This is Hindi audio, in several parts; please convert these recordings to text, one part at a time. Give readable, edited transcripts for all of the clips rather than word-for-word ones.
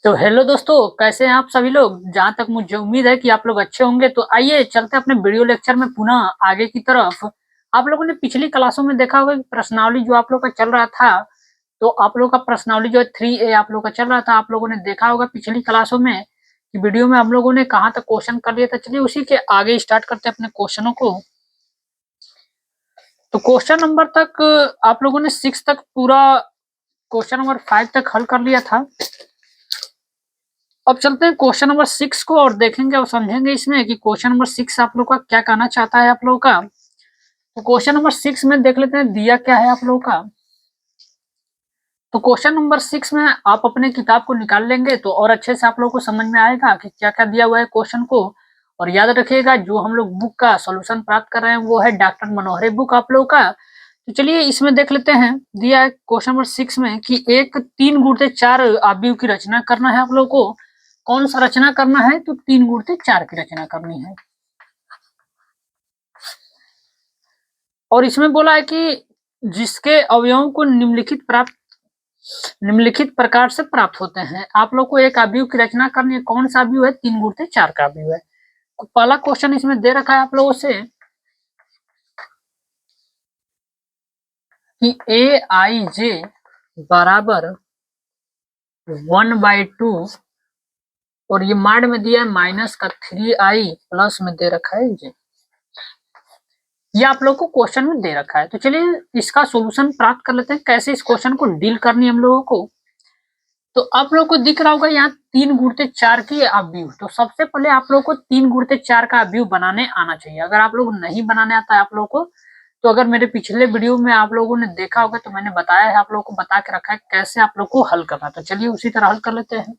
तो हेलो दोस्तों, कैसे हैं आप सभी लोग? जहाँ तक मुझे उम्मीद है कि आप लोग अच्छे होंगे, तो आइए चलते हैं अपने वीडियो लेक्चर में पुनः आगे की तरफ। आप लोगों ने पिछली क्लासों में देखा होगा कि प्रश्नावली जो आप लोग का चल रहा था, तो आप लोग का प्रश्नावली जो है 3A आप लोग का चल रहा था। आप लोगों ने देखा होगा पिछली क्लासों में कि वीडियो में हम लोगों ने कहाँ तक क्वेश्चन कर लिया था। चलिए उसी के आगे स्टार्ट करते हैं अपने क्वेश्चनों को। तो क्वेश्चन नंबर तक आप लोगों ने 6 तक पूरा क्वेश्चन नंबर 5 तक हल कर लिया था। अब चलते हैं क्वेश्चन नंबर 6 को और देखेंगे और समझेंगे इसमें कि क्वेश्चन नंबर 6 आप लोग का क्या कहना चाहता है आप लोग का। तो क्वेश्चन नंबर 6 में देख लेते हैं दिया क्या है आप लोग का। तो क्वेश्चन नंबर 6 में आप अपने किताब को निकाल लेंगे तो और अच्छे से आप लोग को समझ में आएगा कि क्या क्या दिया हुआ है क्वेश्चन को। और याद रखिएगा, जो हम लोग बुक का सोल्यूशन प्राप्त कर रहे हैं वो है डॉक्टर मनोहरी बुक आप लोग का। तो चलिए इसमें देख लेते हैं। दिया है क्वेश्चन नंबर 6 में कि एक 3 गुणित 4 आव्यूह की रचना करना है आप लोग को। कौन सा रचना करना है? तो 3 गुणित 4 की रचना करनी है। और इसमें बोला है कि जिसके अवयवों को निम्नलिखित प्रकार से प्राप्त होते हैं। आप लोग को एक अवयव की रचना करनी है। कौन सा अवयव है? 3 गुणित 4 का अवयव है। तो पहला क्वेश्चन इसमें दे रखा है आप लोगों से कि ए आई जे बराबर 1/2 और ये माड में दिया है माइनस का 3i प्लस में दे रखा है जे। ये आप लोग को क्वेश्चन में दे रखा है। तो चलिए इसका सॉल्यूशन प्राप्त कर लेते हैं, कैसे इस क्वेश्चन को डील करनी है हम लोगों को। तो आप लोग को दिख रहा होगा यहाँ 3 गुणित 4 की अवयव। तो सबसे पहले आप लोग को 3 गुणित 4 का अवयव बनाने आना चाहिए। अगर आप लोग नहीं बनाने आता है आप लोग को, तो अगर मेरे पिछले वीडियो में आप लोगों ने देखा होगा तो मैंने बताया है, आप लोग को बता के रखा है कैसे आप लोग को हल करना। तो चलिए उसी तरह हल कर लेते हैं।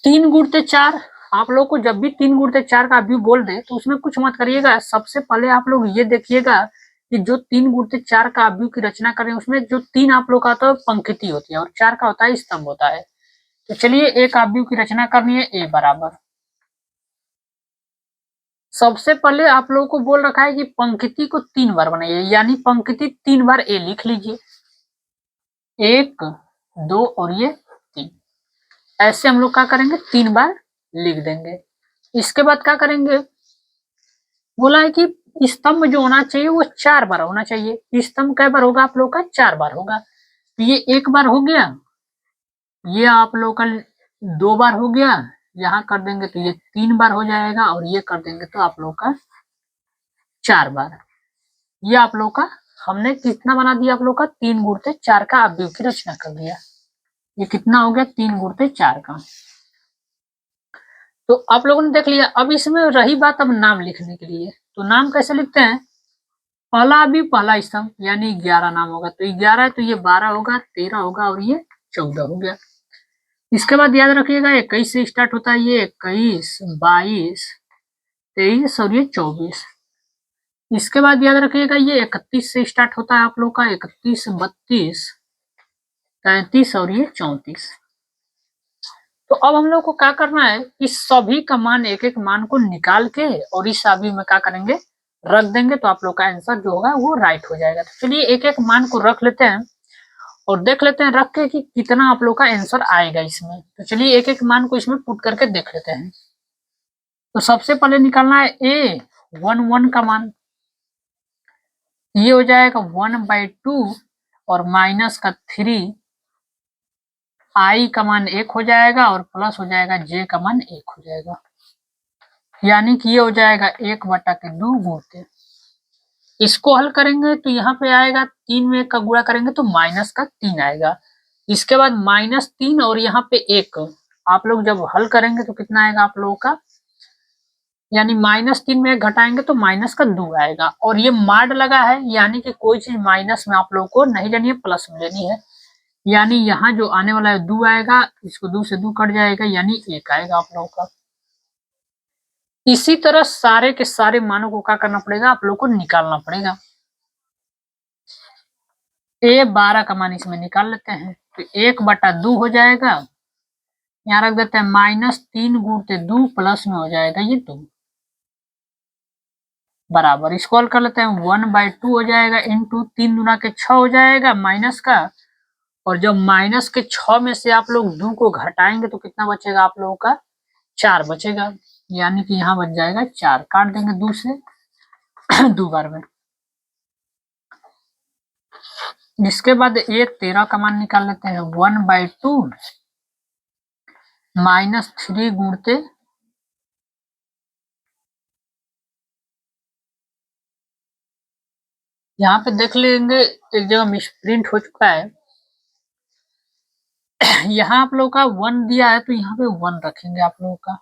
3 गुणित 4, आप लोग को जब भी 3 गुणित 4 का अवयव बोल दे तो उसमें कुछ मत करिएगा। सबसे पहले आप लोग ये देखिएगा कि जो 3 गुणित 4 का अवयव की रचना करें उसमें जो 3 आप लोग का तो पंक्ति होती है और 4 का होता है स्तंभ होता है। तो चलिए एक अवयव की रचना करनी है। ए बराबर, सबसे पहले आप लोगों को बोल रखा है कि पंक्ति को 3 बार बनाइए, यानी पंक्ति 3 बार ए लिख लीजिए। 1 2 और ये 3, ऐसे हम लोग क्या करेंगे 3 बार लिख देंगे। इसके बाद क्या करेंगे, बोला है कि स्तंभ जो होना चाहिए वो 4 बार होना चाहिए। स्तंभ कै बार होगा आप लोग का? 4 बार होगा। तो ये 1 बार हो गया, ये आप लोग का 2 बार हो गया, यहाँ कर देंगे तो ये 3 बार हो जाएगा और ये कर देंगे तो आप लोग का 4 बार। ये आप लोग का हमने कितना बना दिया? आप लोग का 3 गुणित 4 का अवयव की रचना कर दिया। ये कितना हो गया? 3 गुणित 4 का। तो आप लोगों ने देख लिया। अब इसमें रही बात अब नाम लिखने के लिए। तो नाम कैसे लिखते हैं? पहला अवयव पहला स्तंभ यानी 11 नाम होगा। तो 11 है तो ये 12 होगा, 13 होगा और ये 14 हो गया। इसके बाद याद रखिएगा 21 से स्टार्ट होता है। ये 21 22 23 और ये 24। इसके बाद याद रखिएगा ये 31 से स्टार्ट होता है आप लोग का। 31 32 33 और ये 34। तो अब हम लोग को क्या करना है, इस सभी का मान एक एक मान को निकाल के और इस अवयव में क्या करेंगे, रख देंगे। तो आप लोग का आंसर जो होगा वो राइट हो जाएगा। तो चलिए एक एक मान को रख लेते हैं और देख लेते हैं रख के कि कितना आप लोग का आंसर आएगा इसमें। तो चलिए एक एक मान को इसमें पुट करके देख लेते हैं। तो सबसे पहले निकालना है A11 का मान। ये हो जाएगा 1/2 और माइनस का 3, आई का मान 1 हो जाएगा और प्लस हो जाएगा जे का मान 1 हो जाएगा। यानी कि ये हो जाएगा 1/2 गुणित, इसको हल करेंगे तो यहाँ पे आएगा 3 में 1 का गुणा करेंगे तो माइनस का 3 आएगा। इसके बाद -3 और यहाँ पे 1 आप लोग जब हल करेंगे तो कितना आएगा आप लोगों का, यानी -3 में 1 घटाएंगे तो माइनस का 2 आएगा। और ये माड लगा है, यानी कि कोई चीज माइनस में आप लोगों को नहीं लेनी है, प्लस में लेनी है। यानी यहाँ जो आने वाला है 2 आएगा, इसको 2 से 2 कट जाएगा यानी 1 आएगा आप लोगों का। इसी तरह सारे के सारे मानों को क्या करना पड़ेगा, आप लोग को निकालना पड़ेगा। A12 का मान इसमें निकाल लेते हैं तो 1/2 हो जाएगा। यहाँ रख देते हैं -3 गुणित 2 प्लस में हो जाएगा ये 2 बराबर, इसको हल कर लेते हैं 1/2 हो जाएगा इंटू 3 दूना के 6 हो जाएगा माइनस का, और जब माइनस के 6 में से आप लोग 2 को घटाएंगे तो कितना बचेगा आप लोगों का 4 बचेगा, यानी कि यहाँ बच जाएगा 4, काट देंगे 2 से 2 बार में। इसके बाद ये 13 का मान निकाल लेते हैं। 1/2 -3 गुणते यहाँ पे देख लेंगे एक जगह मिसप्रिंट हो चुका है। यहाँ आप लोग का 1 दिया है तो यहाँ पे 1 रखेंगे आप लोगों का,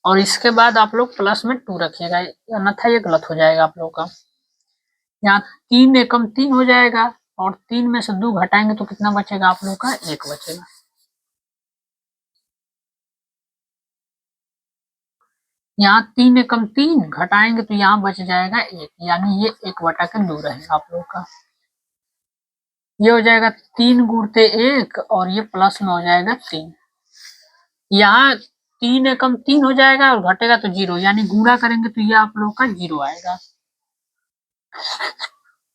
और इसके बाद आप लोग प्लस में 2 रखिएगा, अन्यथा ये गलत हो जाएगा आप लोग का। यहाँ 3 एकम 3 हो जाएगा और 3 में से 2 घटाएंगे तो कितना बचेगा आप लोग का 1 बचेगा। यहाँ 3 एकम 3 घटाएंगे तो यहाँ बच जाएगा 1, यानी ये 1/2 रहेगा आप लोग का। ये हो जाएगा 3 गुणते 1 और ये प्लस में हो जाएगा 3। यहाँ 3 एकम 3 हो जाएगा और घटेगा तो 0, यानी गुणा करेंगे तो ये आप लोग का 0 आएगा।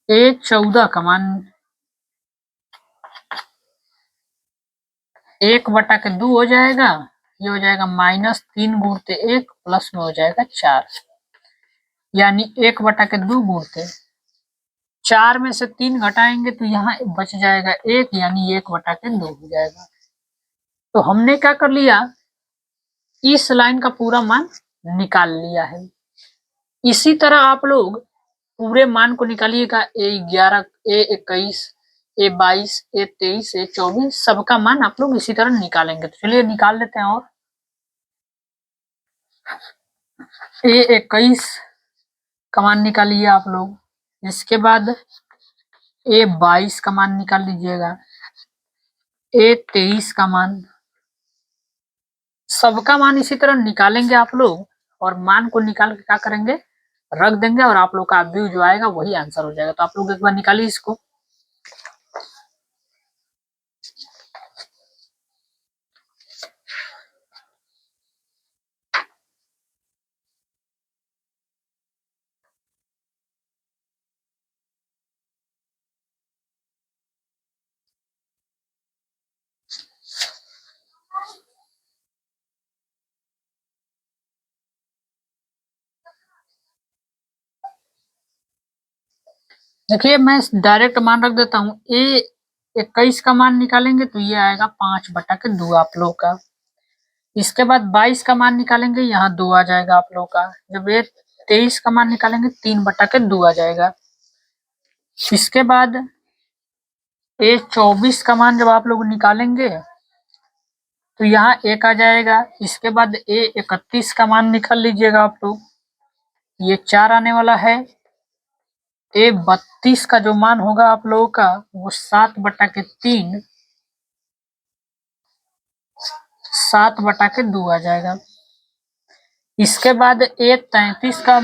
ये 14 का मान 1/2 हो जाएगा। ये हो जाएगा -3 गुणते 1 प्लस में हो जाएगा 4, यानी 1/2 गुणते 4 में से 3 घटाएंगे तो यहाँ बच जाएगा 1, यानी 1/2 हो जाएगा। तो हमने क्या कर लिया, इस लाइन का पूरा मान निकाल लिया है। इसी तरह आप लोग पूरे मान को निकालिएगा, A11, A21, A22, A23, A24, सबका मान आप लोग इसी तरह निकालेंगे। तो चलिए निकाल लेते हैं। और A21 का मान निकालिए आप लोग, इसके बाद A22 का मान निकाल लीजिएगा, A23 का मान, सबका मान इसी तरह निकालेंगे आप लोग, और मान को निकाल के क्या करेंगे, रख देंगे, और आप लोग का व्यू जो आएगा वही आंसर हो जाएगा। तो आप लोग एक बार निकालिए इसको। देखिए मैं डायरेक्ट मान रख देता हूँ। A21 का मान निकालेंगे तो ये आएगा 5/2 आप लोग का। इसके बाद 22 का मान निकालेंगे, यहाँ 2 आ जाएगा आप लोग का। जब A23 का मान निकालेंगे 3/2 आ जाएगा। इसके बाद A24 का मान जब आप लोग निकालेंगे तो यहाँ 1 आ जाएगा। इसके बाद A31 का मान निकाल लीजिएगा आप लोग, ये 4 आने वाला है। A32 का जो मान होगा आप लोगों का वो 7/3 7/2 आ जाएगा। इसके बाद A33 का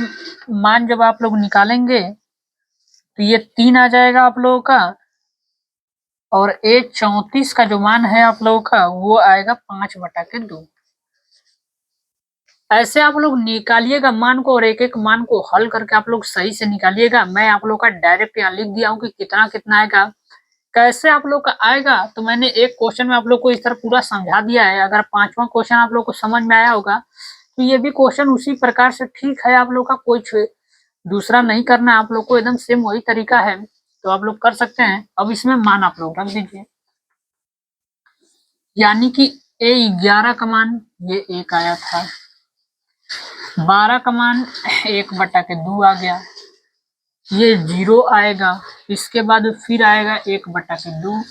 मान जब आप लोग निकालेंगे तो ये 3 आ जाएगा आप लोगों का, और A34 का जो मान है आप लोगों का वो आएगा 5/2। ऐसे आप लोग निकालिएगा मान को, और एक एक मान को हल करके आप लोग सही से निकालिएगा। मैं आप लोग का डायरेक्ट यहाँ लिख दिया हूँ कि कितना कितना आएगा, कैसे आप लोग का आएगा। तो मैंने एक क्वेश्चन में आप लोग को इस तरह पूरा समझा दिया है। अगर 5वां क्वेश्चन आप लोग को समझ में आया होगा तो ये भी क्वेश्चन उसी प्रकार से ठीक है। आप लोग का कोई दूसरा नहीं करना है, आप लोग को एकदम सेम वही तरीका है, तो आप लोग कर सकते हैं। अब इसमें मान आप लोग रख दीजिए, यानी कि A11 का मान ये 1 आया था, 12 का मान 1/2 आ गया, ये 0 आएगा। इसके बाद फिर आएगा 1/2,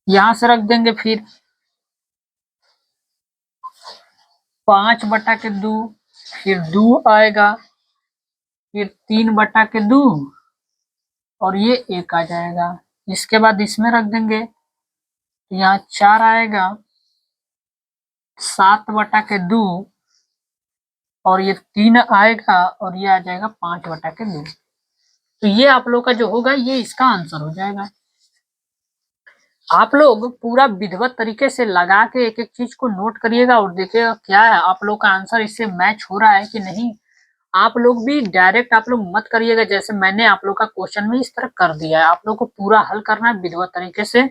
यहाँ से रख देंगे। फिर 5/2, फिर 2 आएगा, फिर 3/2 और ये 1 आ जाएगा। इसके बाद इसमें रख देंगे तो यहाँ 4 आएगा, 7/2 और ये 3 आएगा, और ये आ जाएगा 5/2। तो ये आप लोग का जो होगा ये इसका आंसर हो जाएगा। आप लोग पूरा विधिवत तरीके से लगा के एक एक चीज को नोट करिएगा और देखिएगा क्या है आप लोग का आंसर इससे मैच हो रहा है कि नहीं। आप लोग भी डायरेक्ट आप लोग मत करिएगा, जैसे मैंने आप लोग का क्वेश्चन में इस तरह कर दिया है। आप लोग को पूरा हल करना है विधिवत तरीके से।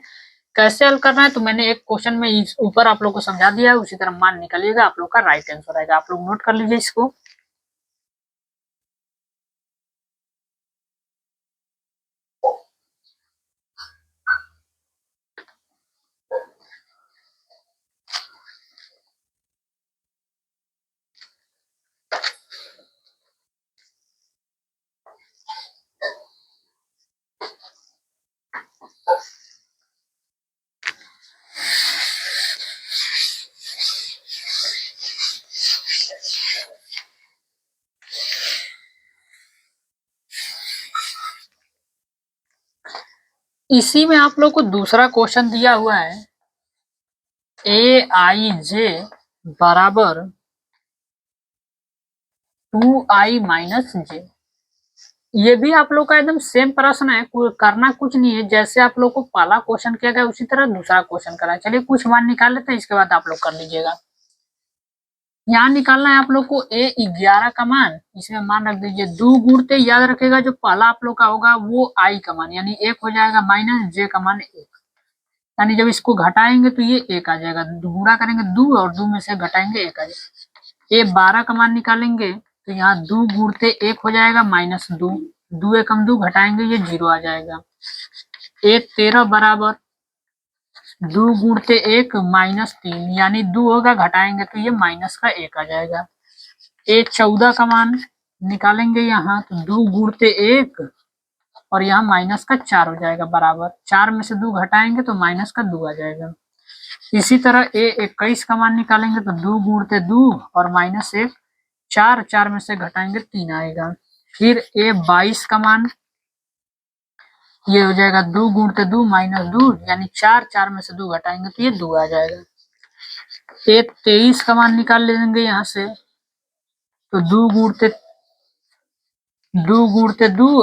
कैसे हल करना है तो मैंने एक क्वेश्चन में इस ऊपर आप लोग को समझा दिया है, उसी तरह मान निकालिएगा, आप लोग का राइट आंसर आएगा। आप लोग नोट कर लीजिए इसको। इसी में आप लोग को दूसरा क्वेश्चन दिया हुआ है, ए आई जे बराबर 2i माइनस जे। ये भी आप लोग का एकदम सेम प्रश्न है, करना कुछ नहीं है। जैसे आप लोग को पहला क्वेश्चन किया गया उसी तरह दूसरा क्वेश्चन करा है। चलिए कुछ मान निकाल लेते हैं, इसके बाद आप लोग कर लीजिएगा। यहाँ निकालना है आप लोग को A11 का मान, इसमें मान रख दीजिए। दो गुणते याद रखेगा, जो पहला आप लोग का होगा वो आई का मान यानी 1 हो जाएगा, माइनस जे का मान 1, यानी जब इसको घटाएंगे तो ये 1 आ जाएगा। गुणा करेंगे 2 और 2 में से घटाएंगे 1 आ जाएगा। A12 का मान निकालेंगे तो यहाँ 2 गुणते 1 हो जाएगा, माइनस 2, 2 एकम 2 घटाएंगे ये 0 आ जाएगा। A13 बराबर 2 गुणते 1 माइनस 3, यानी 2 होगा, घटाएंगे तो ये माइनस का 1 आ जाएगा। A14 का मान निकालेंगे यहाँ तो 2 गुणते 1 और यहाँ माइनस का 4 हो जाएगा, बराबर 4 में से 2 घटाएंगे तो माइनस का 2 आ जाएगा। इसी तरह A21 का मान निकालेंगे तो 2 गुणते 2 और माइनस 1, 4, 4 में से घटाएंगे 3 आएगा। फिर A22 का मान ये हो जाएगा 2 गुणते 2 माइनस 2, यानी 4, 4 में से 2 घटाएंगे तो ये 2 आ जाएगा। A23 का मान निकाल लेंगे यहाँ से तो 2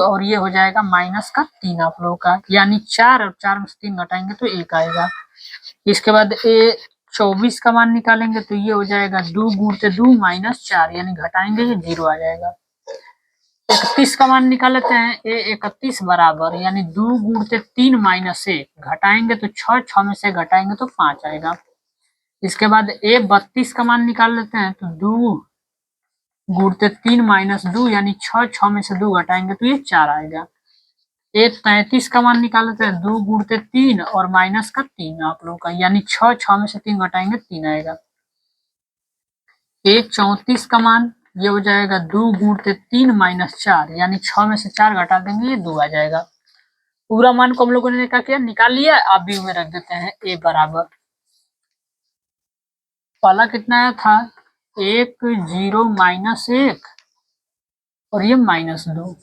और ये हो जाएगा माइनस का 3 आप लोगों का, यानी 4 और 4 में से 3 घटाएंगे तो 1 आएगा। इसके बाद A24 का मान निकालेंगे तो ये हो जाएगा 2 गुणते 2 माइनस 4, यानी घटाएंगे ये 0 आ जाएगा। 31 का मान निकाल लेते हैं। A31 बराबर यानी 2 गुणते 3 माइनस 1, घटाएंगे तो 6, 6 में से घटाएंगे तो 5 आएगा। इसके बाद A32 का मान निकाल लेते हैं तो 2 गुणते 3 माइनस 2, यानी 6, 6 में से 2 घटाएंगे तो ये 4 आएगा। A33 का मान निकाल लेते हैं 2 गुणते 3 और माइनस का 3 आप लोग का, यानी 6, 6 में से 3 घटाएंगे 3 आएगा। A34 का मान ये हो जाएगा 2 गुणते 3 माइनस 4, यानी 6 में से 4 घटा देंगे ये 2 आ जाएगा। पूरा मान को हम लोगों ने क्या किया, निकाल लिया। अब भी में रख देते हैं A बराबर, पहला कितना आया था 1 0 माइनस 1 और ये माइनस 2,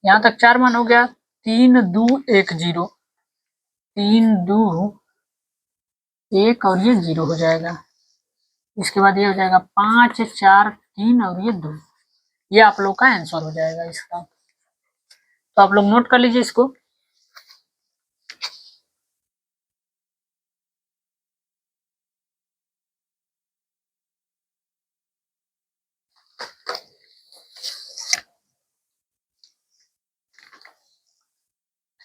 यहाँ तक 4 मान हो गया। 3 2 1 0, 3 2 1 और ये 0 हो जाएगा। इसके बाद ये हो जाएगा 5 4 3 और ये 2, ये आप लोग का आंसर हो जाएगा इसका। तो आप लोग नोट कर लीजिए इसको।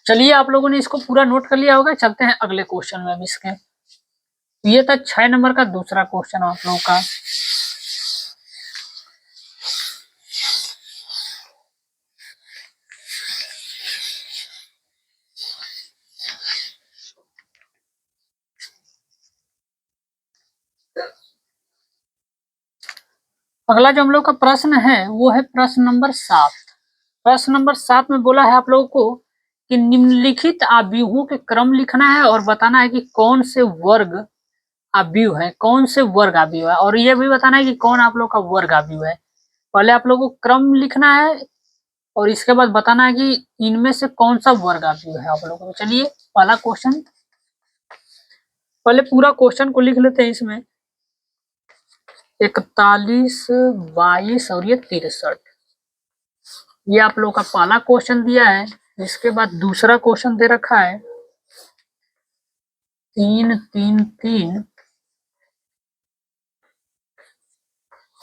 चलिए आप लोगों ने इसको पूरा नोट कर लिया होगा, चलते हैं अगले क्वेश्चन में। अब इसके ये था 6 नंबर का दूसरा क्वेश्चन आप लोगों का। अगला जो हम लोग का प्रश्न है वो है प्रश्न नंबर 7। प्रश्न नंबर 7 में बोला है आप लोगों को कि निम्नलिखित आव्यूहों के क्रम लिखना है और बताना है कि कौन से वर्ग आव्यूह है, कौन से वर्ग आव्यूह है, और ये भी बताना है कि कौन आप लोग का वर्ग आव्यूह है। पहले आप लोगों को क्रम लिखना है और इसके बाद बताना है कि इनमें से कौन सा वर्ग आव्यूह है आप लोगों को। चलिए पहला क्वेश्चन, पहले पूरा क्वेश्चन को लिख लेते हैं। इसमें 41 22 और ये 63, ये आप लोग का पहला क्वेश्चन दिया है। इसके बाद दूसरा क्वेश्चन दे रखा है 3 3 3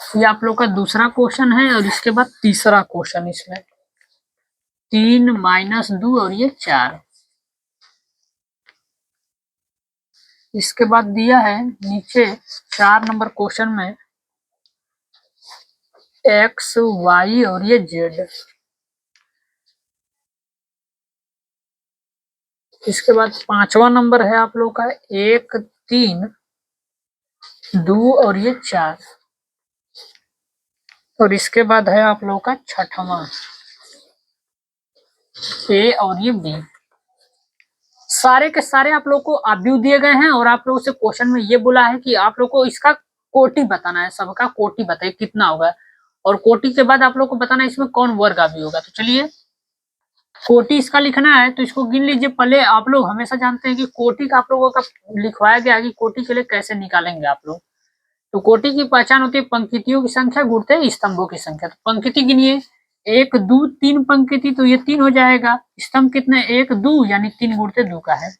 ये आप लोग का दूसरा क्वेश्चन है और इसके बाद तीसरा क्वेश्चन इसमें 3 माइनस 2 और ये 4। इसके बाद दिया है नीचे 4 नंबर क्वेश्चन में x y और ये z। इसके बाद 5वां नंबर है आप लोग का 1 3 2 और ये 4। और इसके बाद है आप लोग का 6वां a और ये b। सारे के सारे आप लोग को अवयव दिए गए हैं और आप लोगों से क्वेश्चन में ये बोला है कि आप लोग को इसका कोटि बताना है, सबका कोटि बताइए कितना होगा। और कोटि के बाद आप लोग को बताना है इसमें कौन वर्ग अवयव होगा। तो चलिए कोटि इसका लिखना है तो इसको गिन लीजिए। पहले आप लोग हमेशा जानते हैं कि कोटि का आप लोगों का लिखवाया गया है कि कोटि के लिए कैसे निकालेंगे आप लोग। तो कोटि की पहचान होती है पंक्तियों की संख्या गुणते स्तंभों की संख्या। तो पंक्ति गिनिए 1 2 3 पंक्ति, तो ये 3 हो जाएगा। स्तंभ कितने 1 2 यानी 3 गुणते 2 का है।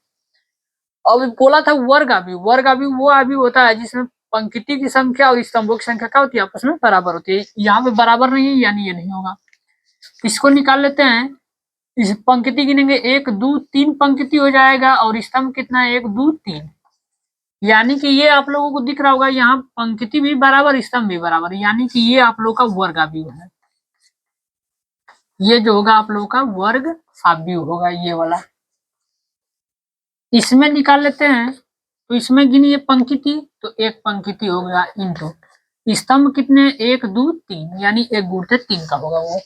अब बोला था वर्ग अवयव। वर्ग अवयव वो अवयव होता है जिसमें पंक्ति की संख्या और स्तंभों की संख्या क्या होती है, आपस में बराबर होती है। यहाँ पे बराबर नहीं है यानी ये नहीं होगा। इसको निकाल लेते हैं। इस पंक्ति गिनेंगे 1 2 3 पंक्ति हो जाएगा और स्तंभ कितना है 1 2 3। यानी कि ये आप लोगों को दिख रहा होगा यहाँ पंक्ति भी बराबर स्तंभ भी बराबर, यानी कि ये आप लोग का वर्ग अवयव है। ये जो होगा आप लोगों का वर्ग अवयव होगा ये वाला। इसमें निकाल लेते हैं तो इसमें गिनिए पंक्ति, तो एक पंक्ति हो गया इंटू स्तंभ कितने 1 2 3 यानी 1 गुणते 3 का होगा वो।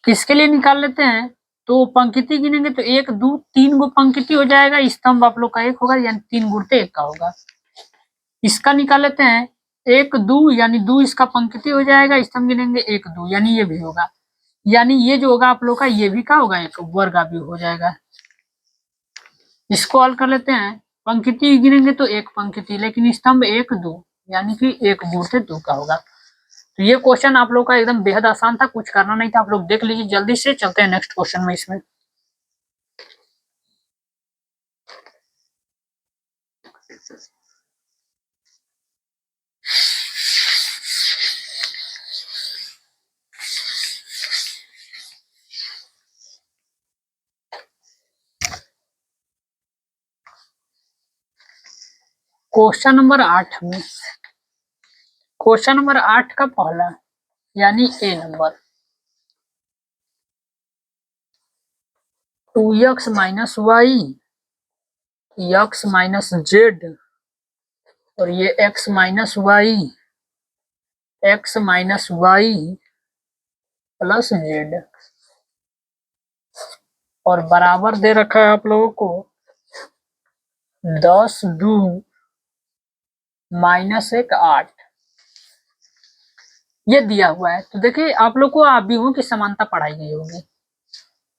किसके लिए निकाल लेते हैं तो पंक्ति गिनेंगे तो 1 2 3 गो पंक्ति हो जाएगा, स्तंभ आप लोग का 1 होगा यानी 3 गुणते 1 का होगा। इसका निकाल लेते हैं 1 2 यानी 2 इसका पंक्ति हो जाएगा, स्तंभ गिनेंगे 1 2 यानी ये भी होगा। यानी ये जो होगा आप लोग का ये भी क्या होगा एक वर्ग अवयव हो जाएगा। इसको हल कर लेते हैं। पंक्ति गिनेंगे तो एक पंक्ति, लेकिन स्तंभ 1 2 यानी कि 1 गुणते 2 का होगा। तो ये क्वेश्चन आप लोग का एकदम बेहद आसान था, कुछ करना नहीं था। आप लोग देख लीजिए जल्दी से। चलते हैं नेक्स्ट क्वेश्चन में। इसमें क्वेश्चन नंबर 8 में क्वेश्चन नंबर 8 का पहला यानी a number 2x minus y x minus z और ये x minus y plus Z और बराबर दे रखा है आप लोगों को 10 2 माइनस 1 8। ये दिया हुआ है। तो देखिए आप लोग को अवयवों की समानता पढ़ाई गई होगी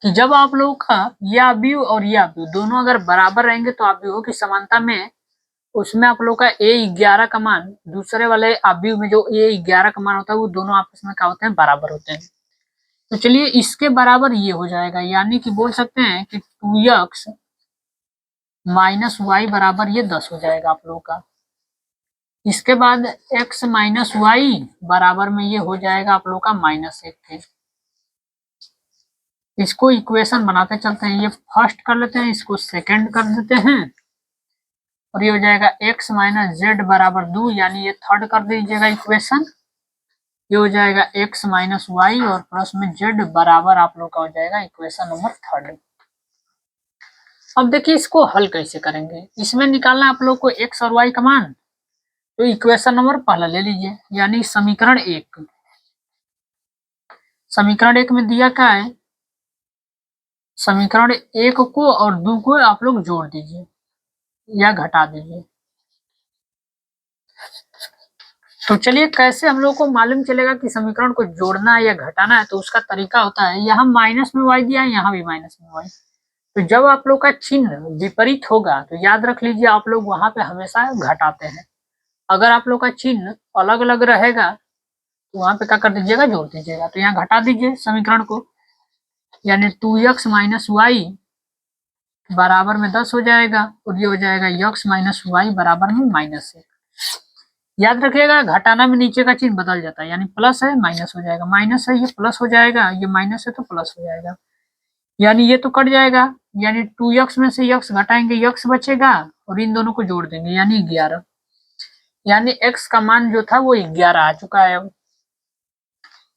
कि जब आप लोगों का ये अवयव और ये अवयव दोनों अगर बराबर रहेंगे तो अवयवों की समानता में उसमें आप लोग का a11 का मान दूसरे वाले अवयव में जो a11 का मान होता है वो दोनों आपस में क्या होते हैं बराबर होते हैं। तो चलिए इसके बराबर ये हो जाएगा, यानी कि बोल सकते हैं कि 2x माइनस वाई बराबर ये 10 हो जाएगा आप लोगों का। इसके बाद x माइनस वाई बराबर में ये हो जाएगा आप लोग का -1। इसको इक्वेशन बनाते चलते हैं। ये फर्स्ट कर लेते हैं, इसको सेकंड कर देते हैं और ये हो जाएगा x माइनस जेड बराबर 2, यानी ये थर्ड कर दीजिएगा इक्वेशन। ये हो जाएगा x माइनस वाई और प्लस में z बराबर आप लोग का हो जाएगा इक्वेशन नंबर थर्ड। अब देखिए इसको हल कैसे करेंगे। इसमें निकालना आप लोग को x और y का मान। तो इक्वेशन नंबर पहला ले लीजिए, यानी समीकरण 1। समीकरण 1 में दिया क्या है, समीकरण 1 को और 2 को आप लोग जोड़ दीजिए या घटा दीजिए। तो चलिए कैसे हम लोग को मालूम चलेगा कि समीकरण को जोड़ना है या घटाना है। तो उसका तरीका होता है, यहाँ माइनस में वाई दिया है, यहाँ भी माइनस में वाई। तो जब आप लोग का चिन्ह विपरीत होगा तो याद रख लीजिए आप लोग वहां पे हमेशा घटाते हैं। अगर आप लोग का चिन्ह अलग अलग रहेगा तो वहां पे क्या कर दीजिएगा, जोड़ दीजिएगा। तो यहाँ घटा दीजिए समीकरण को, यानी 2x माइनस वाई बराबर में 10 हो जाएगा और ये हो जाएगा x माइनस वाई बराबर में -1। याद रखिएगा घटाना में नीचे का चिन्ह बदल जाता है, यानी प्लस है माइनस हो जाएगा, माइनस है ये प्लस हो जाएगा, ये माइनस है तो प्लस हो जाएगा, यानी ये तो कट जाएगा, यानी 2x में से x घटाएंगे x बचेगा और इन दोनों को जोड़ देंगे यानी 11, यानी x का मान जो था वो 11 आ चुका है। अब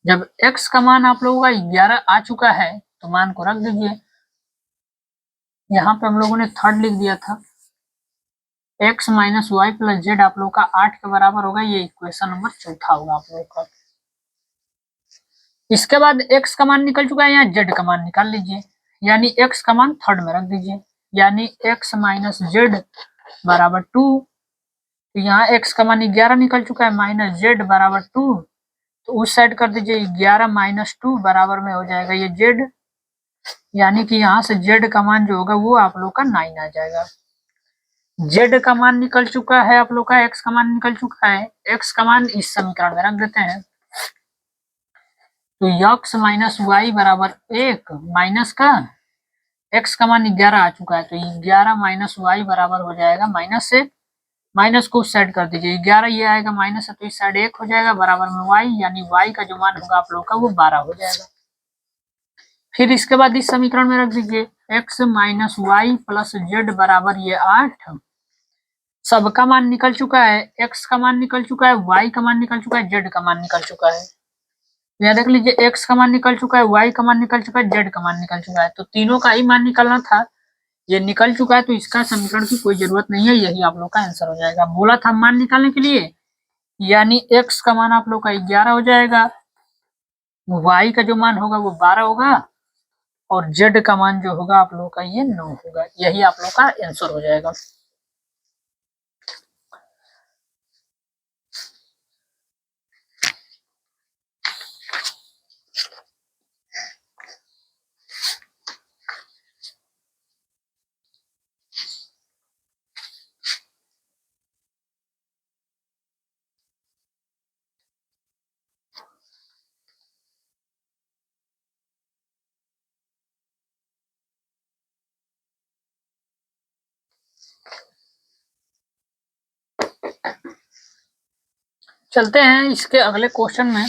जब x का मान आप लोगों का 11 आ चुका है तो मान को रख दीजिए, यहाँ पे हम लोगों ने थर्ड लिख दिया था, x minus y plus z आप लोग का 8 के बराबर होगा, ये इक्वेशन नंबर चौथा होगा आप लोगों का। इसके बाद x का मान निकल चुका है, यहाँ z का मान निकाल लीजिए, यानी x का मान थर्ड में रख दीजिए, यानी x माइनस जेड बराबर 2, तो यहाँ x का मान 11 निकल चुका है, माइनस जेड बराबर 2, तो उस साइड कर दीजिए 11 माइनस 2 बराबर में हो जाएगा ये z, यानी कि यहाँ से z का मान जो होगा वो आप लोग का 9 आ जाएगा। z का मान निकल चुका है आप लोग का, x का मान निकल चुका है, x का मान इस समीकरण में रख देते हैं, तो x माइनस वाई बराबर 1 माइनस का x का मान 11 आ चुका है, तो 11 माइनस वाई बराबर हो जाएगा माइनस से, माइनस को उस साइड कर दीजिए, 11 ये आएगा माइनस है तो इस साइड 1 हो जाएगा बराबर में y, यानी y का जो मान होगा आप लोग का वो 12 हो जाएगा। फिर इसके बाद इस समीकरण में रख दीजिए x minus y plus z बराबर ये 8, सबका मान निकल चुका है, x का मान निकल चुका है, y का मान निकल चुका है, z का मान निकल चुका है, यहाँ देख लीजिए x का मान निकल चुका है, y का मान निकल चुका है, z का मान निकल चुका है, तो तीनों का ही मान निकलना था, ये निकल चुका है तो इसका समीकरण की कोई जरूरत नहीं है, यही आप लोग का आंसर हो जाएगा। बोला था मान निकालने के लिए, यानी x का मान आप लोग का 11 हो जाएगा, y का जो मान होगा वो 12 होगा और z का मान जो होगा आप लोग का ये 9 होगा, यही आप लोग का आंसर हो जाएगा। चलते हैं इसके अगले क्वेश्चन में।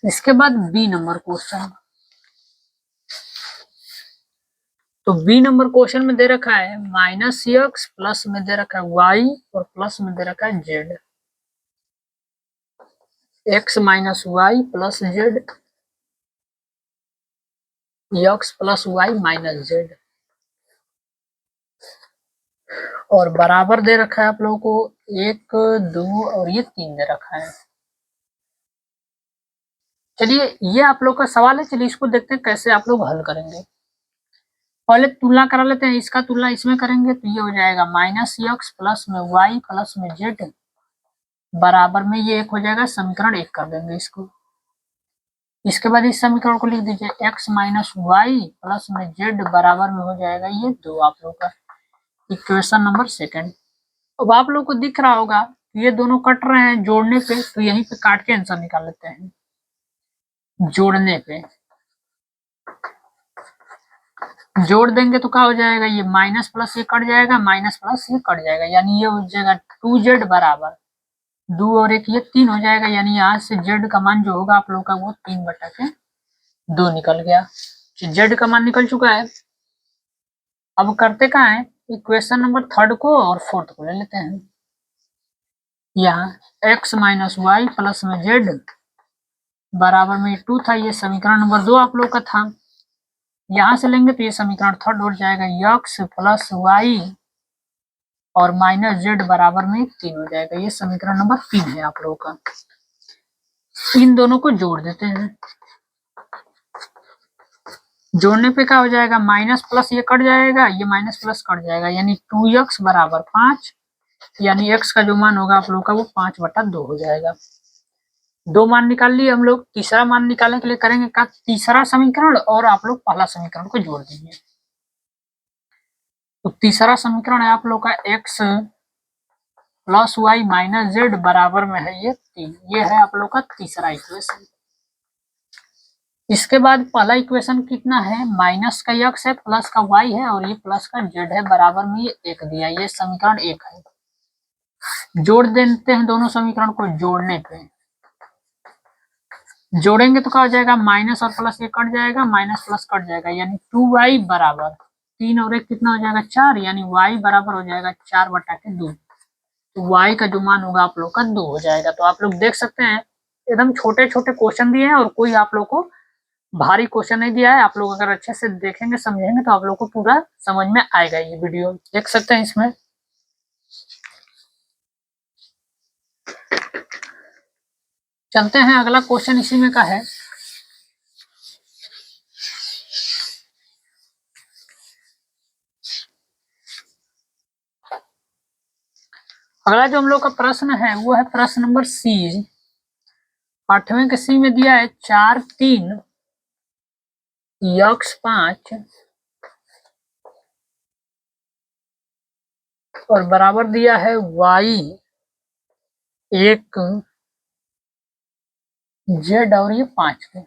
इसके बाद बी नंबर क्वेश्चन, तो बी नंबर क्वेश्चन में दे रखा है माइनस एक्स प्लस में दे रखा है वाई और प्लस में दे रखा है z, x minus y plus z, x plus y minus z, और बराबर दे रखा है आप लोगों को 1 2 और ये 3 दे रखा है। चलिए ये आप लोग का सवाल है, चलिए इसको देखते हैं कैसे आप लोग हल करेंगे। पहले तुलना करा लेते हैं, इसका तुलना इसमें करेंगे तो ये हो जाएगा माइनस एक्स प्लस में वाई प्लस में जेड बराबर में ये 1 हो जाएगा, समीकरण 1 कर देंगे इसको। इसके बाद इस समीकरण को लिख दीजिए x माइनस वाई प्लस में जेड बराबर में हो जाएगा ये 2 आप लोग का, इक्वेशन नंबर सेकंड। अब आप लोग को दिख रहा होगा ये दोनों कट रहे हैं जोड़ने पे, तो यहीं पे काट के आंसर निकाल लेते हैं। जोड़ने पे जोड़ देंगे तो क्या हो जाएगा, ये माइनस प्लस ये कट जाएगा, माइनस प्लस ये कट जाएगा, यानी ये हो जाएगा 2z बराबर 2 और 1 ये 3 हो जाएगा, यानी यहाँ से z का मान जो होगा आप लोग का वो 3/2 निकल गया, z का मान निकल चुका है। अब करते क्या है, इक्वेशन नंबर थर्ड को और फोर्थ को ले लेते हैं। यहाँ x माइनस वाई प्लस में जेड बराबर में 2 था, ये समीकरण नंबर 2 आप लोग का था, यहाँ से लेंगे तो ये समीकरण थर्ड हो जाएगा, x प्लस वाई और माइनस जेड बराबर में 3 हो जाएगा, ये समीकरण नंबर 3 है आप लोगों का। इन दोनों को जोड़ देते हैं, जोड़ने पे क्या हो जाएगा, माइनस प्लस ये कट जाएगा, ये माइनस प्लस कट जाएगा, यानी 2x बराबर 5, यानी x का जो मान होगा आप लोग का वो 5/2 हो जाएगा। 2 मान निकाल लिए हम लोग, तीसरा मान निकालने के लिए करेंगे का तीसरा समीकरण और आप लोग पहला समीकरण को जोड़ दीजिए। तो तीसरा समीकरण है आप लोग का x plus y minus z बराबर में है ये 3, ये है आप लोग का तीसरा इक्वेशन। इसके बाद पहला इक्वेशन कितना है, माइनस का x है, प्लस का y है और ये प्लस का z है, बराबर में ये 1 दिया, ये समीकरण 1 है। जोड़ देते हैं दोनों समीकरण को, जोड़ने पे जोड़ेंगे तो क्या हो जाएगा, माइनस और प्लस ये कट जाएगा, माइनस प्लस कट जाएगा, यानी 2y बराबर 3 और 1 कितना हो जाएगा 4, यानी y बराबर हो जाएगा 4/2। तो y का जो मान होगा आप लोग का 2 हो जाएगा। तो आप लोग देख सकते हैं एकदम छोटे छोटे क्वेश्चन दिए हैं और कोई आप लोग को भारी क्वेश्चन नहीं दिया है। आप लोग अगर अच्छे से देखेंगे समझेंगे तो आप लोग को पूरा समझ में आएगा। ये वीडियो देख सकते हैं। इसमें चलते हैं, अगला क्वेश्चन इसी में का है। अगला जो हम लोग का प्रश्न है वो है प्रश्न नंबर सी। 8वें के सी में दिया है 4 3 x 5 और बराबर दिया है y 1 z और ये 5 के।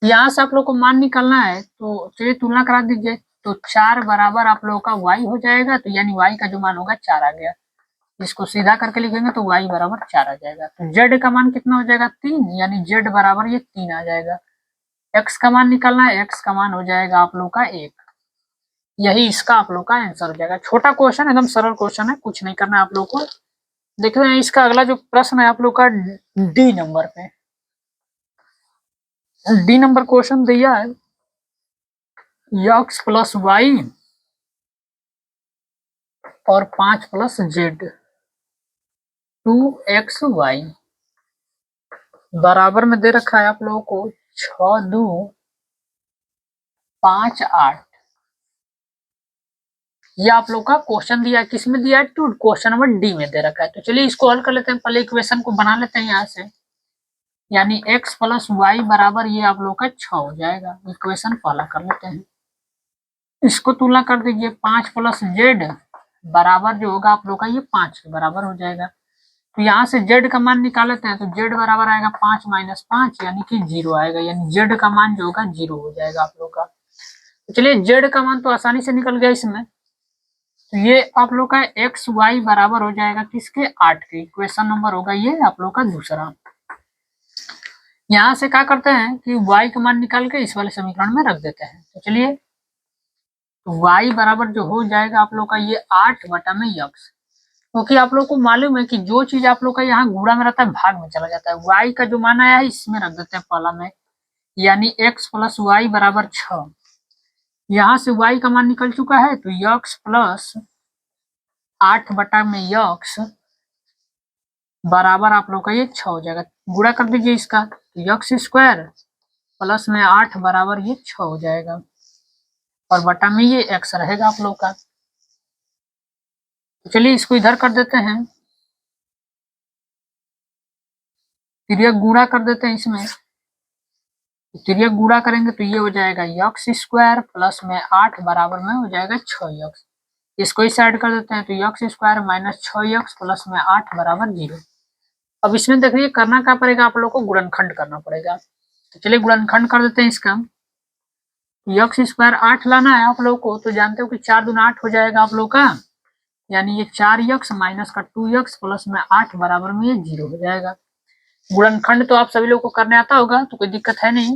यहाँ से आप लोग को मान निकालना है, तो चलिए तुलना करा दीजिए। तो 4 बराबर आप लोगों का y हो जाएगा, तो यानी y का जो मान होगा 4 आ गया। इसको सीधा करके लिखेंगे तो y बराबर 4 आ जाएगा। तो z का मान कितना हो जाएगा 3, यानी z बराबर ये 3 आ जाएगा। x का मान निकालना है, x का मान हो जाएगा आप लोग का 1। यही इसका आप लोग का आंसर हो जाएगा। छोटा क्वेश्चन, एकदम सरल क्वेश्चन है, कुछ नहीं करना है आप लोग को। देख रहे हैं इसका अगला जो प्रश्न है आप लोग का डी नंबर पे। डी नंबर क्वेश्चन दिया है x प्लस वाई और 5 प्लस जेड 2xy बराबर में दे रखा है आप लोगों को 6 2 5 8। ये आप लोग का क्वेश्चन दिया है, किसमें दिया है, टू क्वेश्चन नंबर डी में दे रखा है। तो चलिए इसको हल कर लेते हैं। पहले इक्वेशन को बना लेते हैं यहाँ से, यानी x प्लस वाई बराबर ये आप लोग का 6 हो जाएगा। इक्वेशन पहला कर लेते हैं, इसको तुलना कर दीजिए। 5 प्लस जेड बराबर जो होगा आप लोग का ये 5 के बराबर हो जाएगा। तो यहाँ से z का मान निकाल लेते हैं, तो z बराबर आएगा 5 माइनस 5 यानी कि 0 आएगा, यानी z का मान जो होगा 0 हो जाएगा आप लोग का। तो चलिए z का मान तो आसानी से निकल गया इसमें। तो ये आप लोग का एक्स वाई बराबर हो जाएगा किसके, 8 के। इक्वेशन नंबर होगा ये आप लोग का दूसरा। यहाँ से क्या करते हैं कि y का मान निकाल के इस वाले समीकरण में रख देते हैं। तो चलिए y बराबर जो हो जाएगा आप लोग का ये 8/x, क्योंकि आप लोग को मालूम है कि जो चीज आप लोग का यहाँ गुणा में रहता है भाग में चला जाता है। y का जो मान आया है इसमें रख देते हैं पहला में, यानी x प्लस वाई बराबर 6। यहाँ से y का मान निकल चुका है, तो x प्लस 8/x बराबर आप लोग का ये 6 हो जाएगा। गुणा कर दीजिए इसका, तो x स्क्वायर प्लस में 8 बराबर ये 6 हो जाएगा और बटा में ये x रहेगा आप लोग का। तो चलिए इसको इधर कर देते हैं, तिर्यक गुणा कर देते हैं इसमें। तिर्यक गुणा करेंगे तो ये हो जाएगा x स्क्वायर प्लस में 8 बराबर में हो जाएगा 6x। इसको इस साइड कर देते हैं, तो x square minus 6x plus में 8 बराबर 0। अब इसमें देखिए करना क्या पड़ेगा, आप लोग को गुणनखंड करना पड़ेगा। तो चलिए गुणनखंड कर देते हैं इसका। x स्क्वायर 8 लाना है आप लोग को, तो जानते हो कि 4 दूना 8 हो जाएगा आप लोग का, यानी ये 4x माइनस का 2x प्लस में 8 बराबर में ये 0 हो जाएगा। गुणनखंड तो आप सभी लोग को करने आता होगा, तो कोई दिक्कत है नहीं।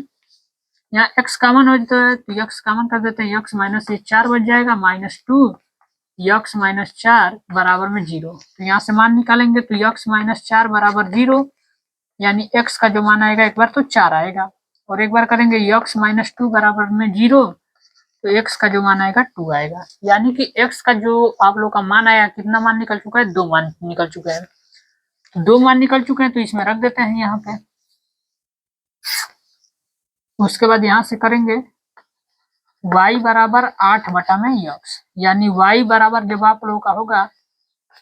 यहाँ x कॉमन हो जाता है, तो x कॉमन कर देते हैं, x माइनस ये 4 बच जाएगा, माइनस 2 x माइनस 4 बराबर में 0। तो यहाँ से मान निकालेंगे तो x माइनस 4 बराबर 0, यानी x का जो मान आएगा एक बार तो 4 आएगा, और एक बार करेंगे x माइनस 2 बराबर में 0, तो x का जो मान आएगा 2 आएगा। यानी कि x का जो आप लोग का मान आया, कितना मान निकल चुका है, 2 मान निकल चुके हैं। तो 2 मान निकल चुके हैं, तो इसमें रख देते हैं यहाँ पे। उसके बाद यहाँ से करेंगे y बराबर 8/x, यानी y बराबर जब आप लोगों का होगा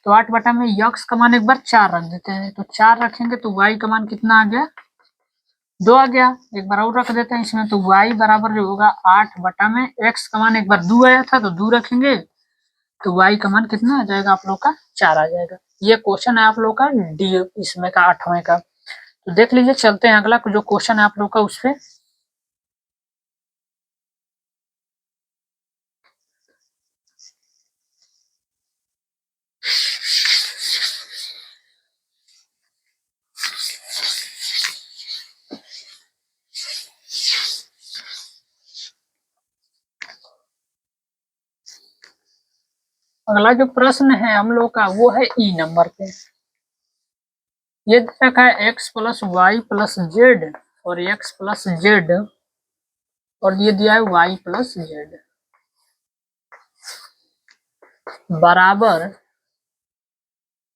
तो 8 में x का मान एक बार 4 रख देते हैं। तो 4 रखेंगे तो y का मान कितना आ गया, 2 आ गया। एक बार और रख देते हैं इसमें, तो y बराबर जो होगा 8 में x का मान एक बार 2 आया था, तो 2 रखेंगे तो y का मान कितना आ जाएगा आप लोग का, 4 आ जाएगा। ये क्वेश्चन है आप लोग का डी इसमें का 8वें का। तो देख लीजिए, चलते हैं अगला जो क्वेश्चन है आप लोग का उस पर। अगला जो प्रश्न है हम लोग का वो है ई नंबर पे। ये दे रखा है x plus y plus Z और x प्लस जेड और ये दिया है y प्लस जेड बराबर,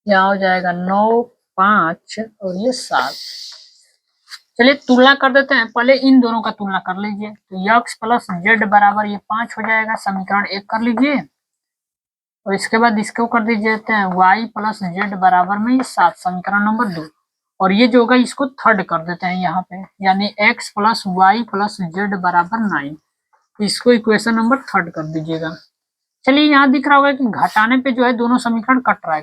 यहाँ हो जाएगा 9, 5 और ये 7। चलिए तुलना कर देते हैं, पहले इन दोनों का तुलना कर लीजिए। तो x प्लस जेड बराबर ये 5 हो जाएगा, समीकरण 1 कर लीजिए। और इसके बाद इसको कर दीजिए y प्लस जेड बराबर में ये 7, समीकरण नंबर 2। और ये जो होगा इसको थर्ड कर देते हैं यहाँ पे, यानी x plus y plus z बराबर 9। इसको इक्वेशन नंबर थर्ड कर दीजिएगा। चलिए यहाँ दिख रहा होगा कि घटाने पे जो है दोनों समीकरण कट रहा है।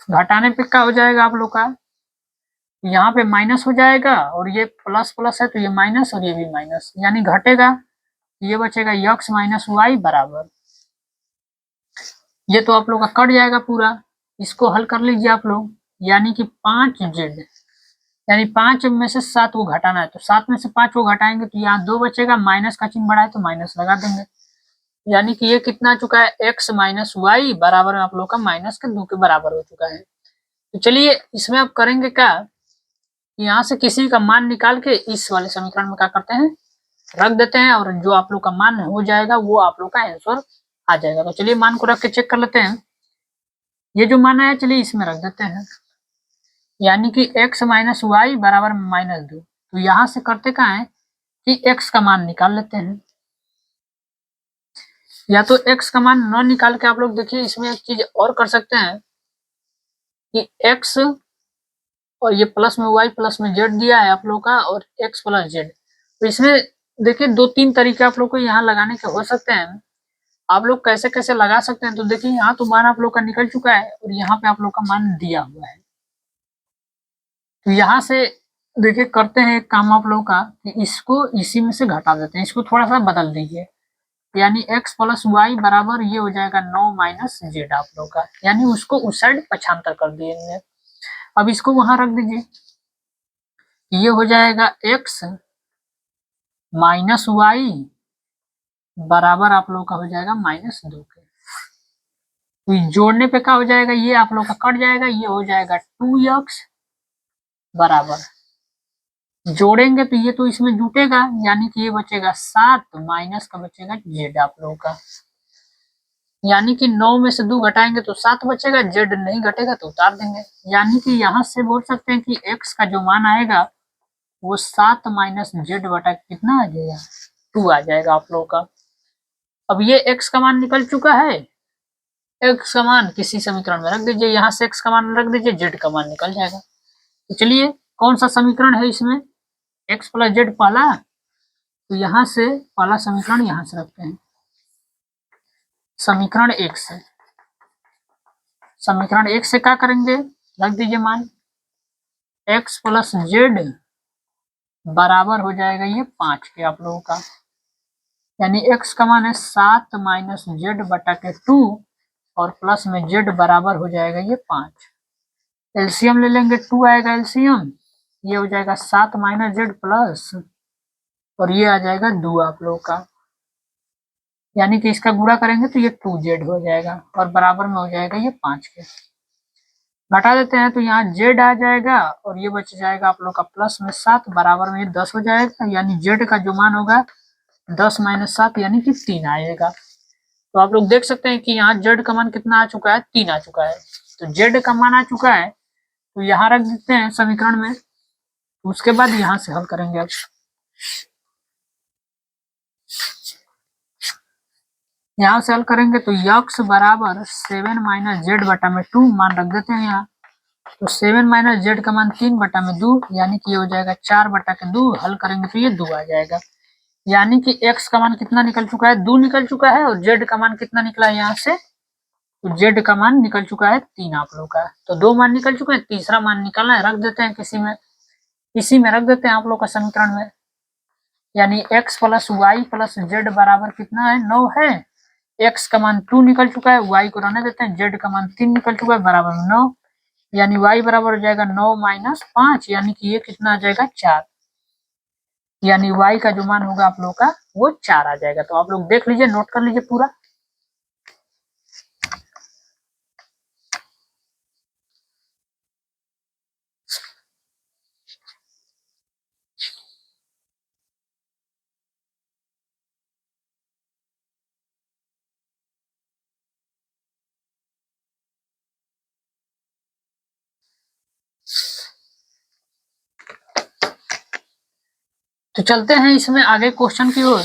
घटाने पे क्या हो जाएगा आप लोग का, यहाँ पे माइनस हो जाएगा और ये प्लस प्लस है तो ये माइनस और ये भी माइनस, यानी घटेगा। ये बचेगा x माइनस वाई बराबर, ये तो आप लोग का कट जाएगा पूरा। इसको हल कर लीजिए आप लोग, यानी कि 5z, यानी 5 में से 7 को घटाना है तो 7 में से 5 को घटाएंगे तो यहाँ 2 बचेगा, माइनस का चिन्ह बढ़ा है तो माइनस लगा देंगे। यानी कि ये कितना आ चुका है, x माइनस वाई बराबर में आप लोग का माइनस के 2 के बराबर हो चुका है। तो चलिए इसमें आप करेंगे क्या, यहाँ से किसी का मान निकाल के इस वाले समीकरण में क्या करते हैं, रख देते हैं और जो आप लोग का मान हो जाएगा वो आप लोग का आंसर आ जाएगा। तो चलिए मान को रख के चेक कर लेते हैं। ये जो मान है चलिए इसमें रख देते हैं, यानी कि x माइनस वाई बराबर -2। तो यहाँ से करते क्या है कि x का मान निकाल लेते हैं, या तो x का मान न निकाल के आप लोग देखिए इसमें एक चीज और कर सकते हैं कि x और ये प्लस में y प्लस में z दिया है आप लोग का और x प्लस z। तो इसमें देखिए 2-3 तरीके आप लोग को यहाँ लगाने के हो सकते हैं। आप लोग कैसे कैसे लगा सकते हैं, तो देखिए यहाँ तो मान आप लोग का निकल चुका है और यहाँ पे आप लोग का मान दिया हुआ है। तो यहाँ से देखिए करते हैं एक काम आप लोग का कि इसको इसी में से घटा देते हैं, इसको थोड़ा सा बदल दीजिए, यानी x प्लस वाई बराबर ये हो जाएगा 9 माइनस जेड आप लोग का, यानी उसको उस साइड पक्षांतर कर दिए। अब इसको वहां रख दीजिए, ये हो जाएगा x माइनस वाई बराबर आप लोग का हो जाएगा -2 के। तो जोड़ने पे क्या हो जाएगा, ये आप लोग का कट जाएगा, ये हो जाएगा 2x बराबर, जोड़ेंगे तो ये तो इसमें जुटेगा, यानी कि ये बचेगा 7 माइनस का बचेगा z आप लोगों का, यानी कि 9 में से 2 घटाएंगे तो 7 बचेगा, z नहीं घटेगा तो उतार देंगे। यानी कि यहाँ से बोल सकते हैं कि x का जो मान आएगा वो 7 माइनस z बटा कितना आ जाएगा, 2 आ जाएगा आप लोगों का। अब ये x का मान निकल चुका है, x का मान किसी समीकरण में रख दीजिए, यहाँ से x का मान रख दीजिए, z का मान निकल जाएगा। तो चलिए कौन सा समीकरण है इसमें, x प्लस जेड पहला, तो यहाँ से पहला समीकरण यहाँ से रखते हैं, समीकरण 1 से। समीकरण 1 से क्या करेंगे, रख दीजिए मान x प्लस जेड बराबर हो जाएगा ये 5 के आप लोगों का, यानी x का मान है 7 माइनस जेड बटा के 2 और प्लस में z बराबर हो जाएगा ये 5। एलसीएम ले लेंगे, 2 आएगा एलसीएम, ये हो जाएगा 7 माइनस जेड प्लस और ये आ जाएगा 2 आप लोगों का, यानी कि इसका गुणा करेंगे तो ये 2z हो जाएगा और बराबर में हो जाएगा ये 5 के। घटा देते हैं तो यहाँ z आ जाएगा और ये बच जाएगा आप लोग का प्लस में 7 बराबर में ये 10 हो जाएगा, यानी z का जो मान होगा 10 माइनस 7 यानी कि 3 आएगा। तो आप लोग देख सकते हैं कि यहाँ z का मान कितना आ चुका है, 3 आ चुका है। तो z का मान आ चुका है तो यहाँ रख देते हैं समीकरण में, उसके बाद यहाँ से हल करेंगे। अब यहाँ से हल करेंगे तो x बराबर 7 माइनस जेड बटा में 2 मान रख देते हैं यहाँ। तो 7 माइनस जेड का मान 3 बटा में 2, यानी कि ये हो जाएगा 4 बटा के 2, हल करेंगे तो ये 2 आ जाएगा। यानी कि x का मान कितना निकल चुका है, 2 निकल चुका है और z का मान कितना निकला है यहाँ से, तो z का मान निकल चुका है 3 आप लोग का। तो 2 मान निकल चुके हैं, तीसरा मान निकलना है, रख देते हैं किसी में, इसी में रख देते हैं आप लोग का समीकरण में, यानी x plus y plus z बराबर कितना है, 9 है। x का मान 2 निकल चुका है, y को रहने देते हैं, z का मान 3 निकल चुका है बराबर में 9, यानी y बराबर हो जाएगा 9 माइनस 5, यानी कि ये कितना आ जाएगा 4, यानी y का जो मान होगा आप लोग का वो 4 आ जाएगा। तो आप लोग देख लीजिए, नोट कर लीजिए पूरा। तो चलते हैं इसमें आगे क्वेश्चन की ओर।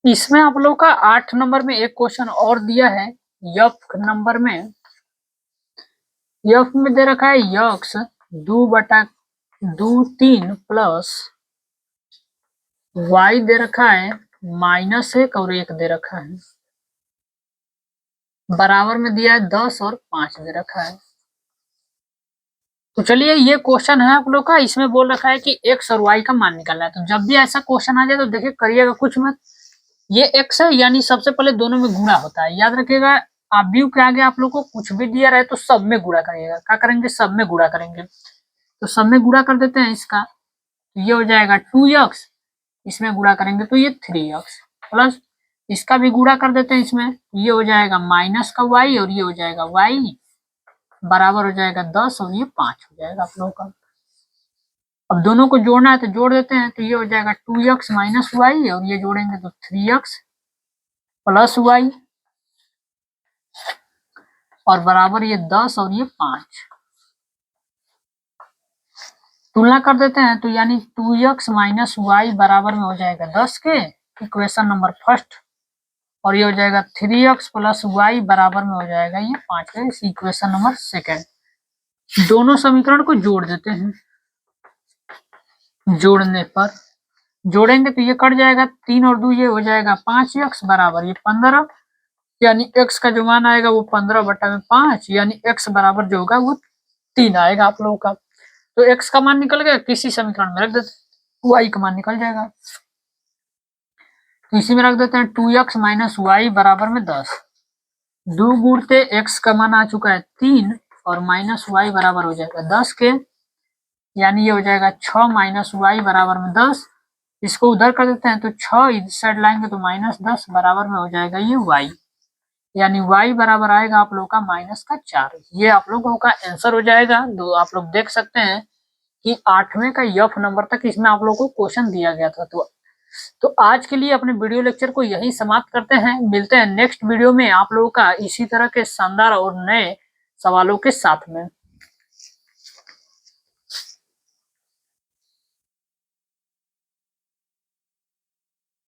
इसमें आप लोग का 8 नंबर में एक क्वेश्चन और दिया है। एफ नंबर में, एफ में दे रखा है यक्स 2/3 प्लस वाई दे रखा है -1 और 1 दे रखा है, बराबर में दिया है 10 और 5 दे रखा है। तो चलिए ये क्वेश्चन है आप लोग का, इसमें बोल रखा है कि एक्स और वाई का मान निकालना है। तो जब भी ऐसा क्वेश्चन आ जाए तो देखिए करिएगा कुछ मत, ये एक्स है यानी सबसे पहले दोनों में गुणा होता है, याद रखिएगा। आप व्यू के आगे आप लोग को कुछ भी दिया रहे तो सब में गुणा करिएगा। क्या करेंगे? सब में गुणा करेंगे। तो सब में गुणा कर देते हैं इसका, तो ये हो जाएगा 2x, इसमें गुणा करेंगे तो ये 3x, प्लस इसका भी गुणा कर देते हैं इसमें, ये हो जाएगा माइनस का y और ये हो जाएगा y, बराबर हो जाएगा 10 और ये 5 हो जाएगा आप लोगों का। अब दोनों को जोड़ना है तो जोड़ देते हैं, तो ये हो जाएगा 2x माइनस वाई और ये जोड़ेंगे तो 3x प्लस वाई और बराबर ये 10 और ये 5। तुलना कर देते हैं तो यानी 2x माइनस वाई बराबर में हो जाएगा 10 के, इक्वेशन नंबर फर्स्ट, और ये हो जाएगा 3x प्लस वाई बराबर में हो जाएगा ये 5 के, इस इक्वेशन नंबर सेकेंड। दोनों समीकरण को जोड़ देते हैं, जोड़ने पर जोड़ेंगे तो ये कट जाएगा, 3 और 2 ये हो जाएगा 5x बराबर ये 15, यानी x का जो मान आएगा वो 15/5, यानी x बराबर जो होगा वो 3 आएगा आप लोगों का। तो x का मान निकल गया, किसी समीकरण में रख देते, y का मान निकल जाएगा। तो इसी में रख देते हैं 2x माइनस वाई बराबर में 10, 2 गुणते x का मान आ चुका है 3 और माइनस वाई बराबर हो जाएगा 10 के, यानी ये हो जाएगा 6 माइनस वाई बराबर में 10। इसको उधर कर देते हैं तो 6 इस साइड लाएंगे तो -10 बराबर में हो जाएगा ये y, यानी y बराबर आएगा आप लोगों का -4। ये आप लोगों का आंसर हो जाएगा। तो आप लोग देख सकते हैं कि 8वें का एफ नंबर तक इसमें आप लोगों को क्वेश्चन दिया गया था। तो आज के लिए अपने वीडियो लेक्चर को यही समाप्त करते हैं। मिलते हैं नेक्स्ट वीडियो में आप लोगों का इसी तरह के शानदार और नए सवालों के साथ में।